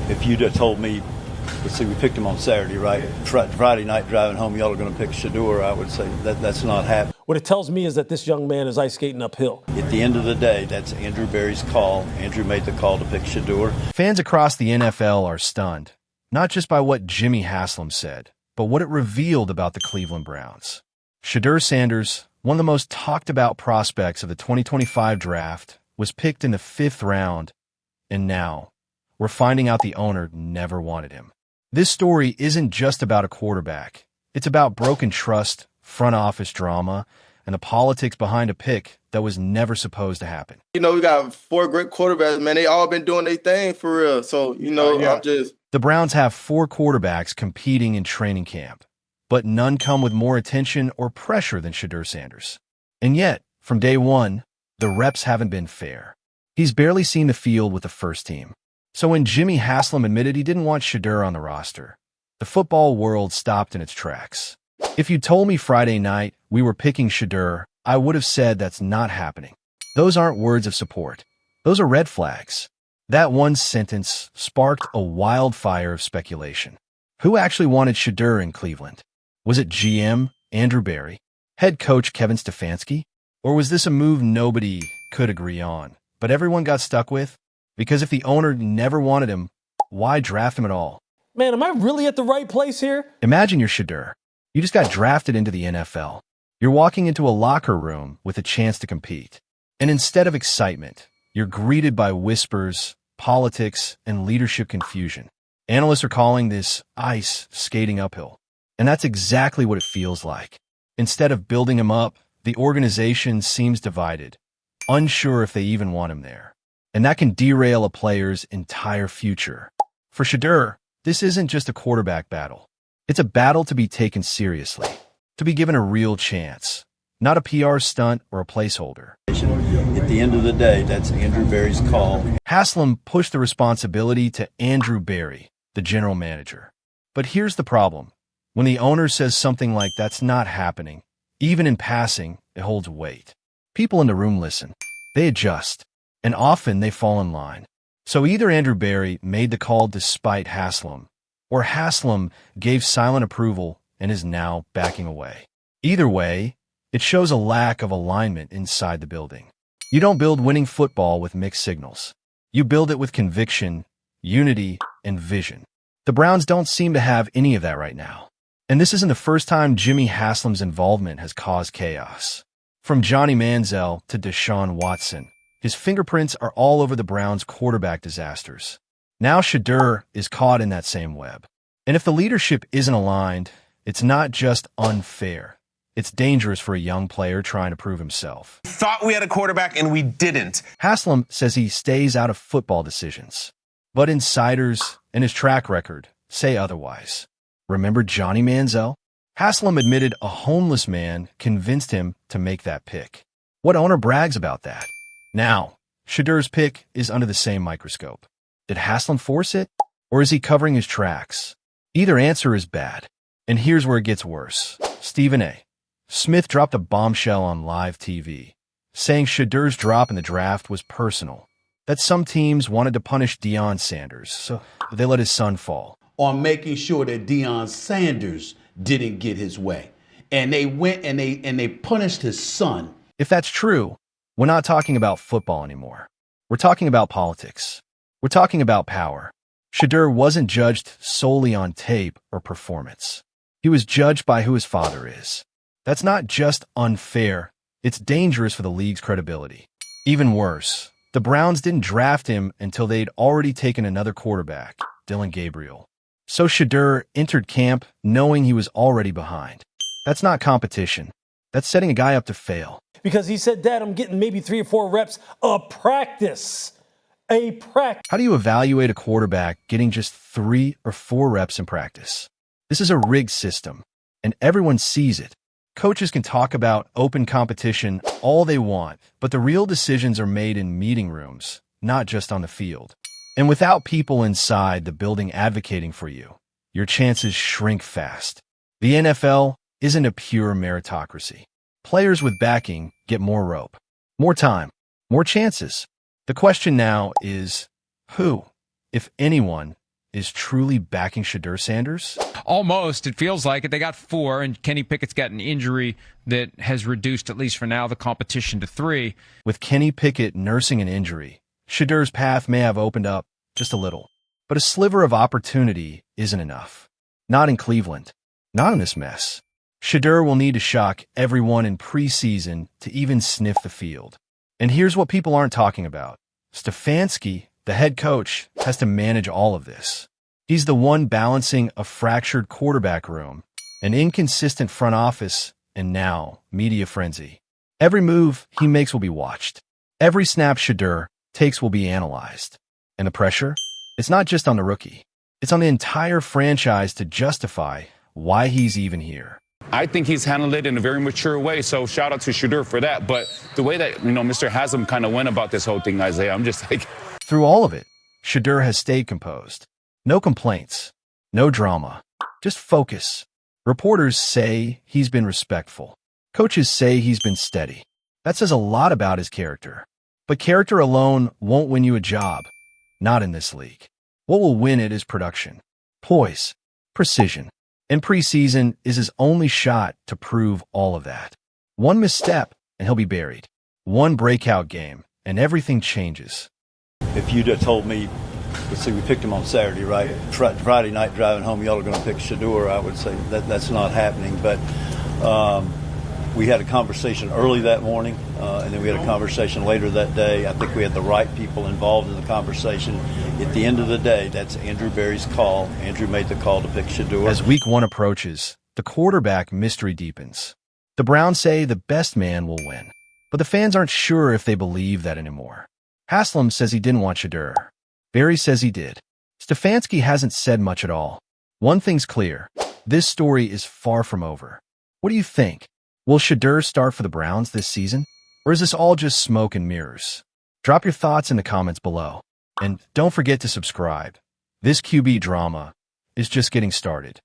if you'd have told me, let's see, we picked him on Saturday, right? Friday night driving home, y'all are going to pick Shedeur, I would say that's not happening. What it tells me is that this young man is ice skating uphill. At the end of the day, that's Andrew Berry's call. Andrew made the call to pick Shedeur. Fans across the NFL are stunned, not just by what Jimmy Haslam said, but what it revealed about the Cleveland Browns. Shedeur Sanders, one of the most talked about prospects of the 2025 draft, was picked in the 5th round, and now we're finding out the owner never wanted him. This story isn't just about a quarterback. It's about broken trust, front office drama, and the politics behind a pick that was never supposed to happen. We got 4 great quarterbacks, man. They all been doing their thing for real. So, I'm just... The Browns have 4 quarterbacks competing in training camp, but none come with more attention or pressure than Shedeur Sanders. And yet, from day one, the reps haven't been fair. He's barely seen the field with the first team. So when Jimmy Haslam admitted he didn't want Shedeur on the roster, the football world stopped in its tracks. If you told me Friday night we were picking Shedeur, I would have said that's not happening. Those aren't words of support. Those are red flags. That one sentence sparked a wildfire of speculation. Who actually wanted Shedeur in Cleveland? Was it GM Andrew Berry, head coach Kevin Stefanski, or was this a move nobody could agree on, but everyone got stuck with? Because if the owner never wanted him, why draft him at all? Man, am I really at the right place here? Imagine you're Shedeur. You just got drafted into the NFL. You're walking into a locker room with a chance to compete. And instead of excitement, you're greeted by whispers, politics, and leadership confusion. Analysts are calling this ice skating uphill. And that's exactly what it feels like. Instead of building him up, the organization seems divided, unsure if they even want him there. And that can derail a player's entire future. For Shedeur, this isn't just a quarterback battle. It's a battle to be taken seriously, to be given a real chance, not a PR stunt or a placeholder. At the end of the day, that's Andrew Berry's call. Haslam pushed the responsibility to Andrew Berry, the general manager. But here's the problem. When the owner says something like that's not happening, even in passing, it holds weight. People in the room listen. They adjust. And often they fall in line. So either Andrew Berry made the call despite Haslam, or Haslam gave silent approval and is now backing away. Either way, it shows a lack of alignment inside the building. You don't build winning football with mixed signals. You build it with conviction, unity, and vision. The Browns don't seem to have any of that right now. And this isn't the first time Jimmy Haslam's involvement has caused chaos. From Johnny Manziel to Deshaun Watson, his fingerprints are all over the Browns' quarterback disasters. Now Shedeur is caught in that same web. And if the leadership isn't aligned, it's not just unfair. It's dangerous for a young player trying to prove himself. Thought we had a quarterback and we didn't. Haslam says he stays out of football decisions. But insiders and his track record say otherwise. Remember Johnny Manziel? Haslam admitted a homeless man convinced him to make that pick. What owner brags about that? Now, Shedeur's pick is under the same microscope. Did Haslam force it, or is he covering his tracks? Either answer is bad. And here's where it gets worse. Stephen A. Smith dropped a bombshell on live TV, saying Shedeur's drop in the draft was personal, that some teams wanted to punish Deion Sanders, so they let his son fall. On making sure that Deion Sanders didn't get his way. And they went and they punished his son. If that's true, we're not talking about football anymore. We're talking about politics. We're talking about power. Shedeur wasn't judged solely on tape or performance. He was judged by who his father is. That's not just unfair, it's dangerous for the league's credibility. Even worse, the Browns didn't draft him until they'd already taken another quarterback, Dillon Gabriel. So Shedeur entered camp knowing he was already behind. That's not competition. That's setting a guy up to fail. Because he said, Dad, I'm getting maybe 3 or 4 reps of practice. A practice. How do you evaluate a quarterback getting just 3 or 4 reps in practice? This is a rigged system, and everyone sees it. Coaches can talk about open competition all they want, but the real decisions are made in meeting rooms, not just on the field. And without people inside the building advocating for you, your chances shrink fast. The NFL isn't a pure meritocracy. Players with backing get more rope, more time, more chances. The question now is, who, if anyone, is truly backing Shedeur Sanders? Almost. It feels like it. They got 4, and Kenny Pickett's got an injury that has reduced, at least for now, the competition to 3. With Kenny Pickett nursing an injury, Shedeur's path may have opened up just a little. But a sliver of opportunity isn't enough. Not in Cleveland. Not in this mess. Shedeur will need to shock everyone in preseason to even sniff the field. And here's what people aren't talking about. Stefanski, the head coach, has to manage all of this. He's the one balancing a fractured quarterback room, an inconsistent front office, and now media frenzy. Every move he makes will be watched. Every snap Shedeur takes will be analyzed. And the pressure? It's not just on the rookie. It's on the entire franchise to justify why he's even here. I think he's handled it in a very mature way, so shout out to Shedeur for that. But the way that, Mr. Haslam kind of went about this whole thing, Isaiah, I'm just like... Through all of it, Shedeur has stayed composed. No complaints. No drama. Just focus. Reporters say he's been respectful. Coaches say he's been steady. That says a lot about his character. But character alone won't win you a job. Not in this league. What will win it is production, poise, precision. And preseason is his only shot to prove all of that. One misstep, and he'll be buried. One breakout game, and everything changes. If you'd have told me, let's see, we picked him on Saturday, right? Friday night driving home, y'all are going to pick Shedeur, I would say that's not happening. But we had a conversation early that morning, and then we had a conversation later that day. I think we had the right people involved in the conversation. At the end of the day, that's Andrew Berry's call. Andrew made the call to pick Shedeur. As week 1 approaches, the quarterback mystery deepens. The Browns say the best man will win, but the fans aren't sure if they believe that anymore. Haslam says he didn't want Shedeur. Berry says he did. Stefanski hasn't said much at all. One thing's clear. This story is far from over. What do you think? Will Shedeur start for the Browns this season? Or is this all just smoke and mirrors? Drop your thoughts in the comments below. And don't forget to subscribe. This QB drama is just getting started.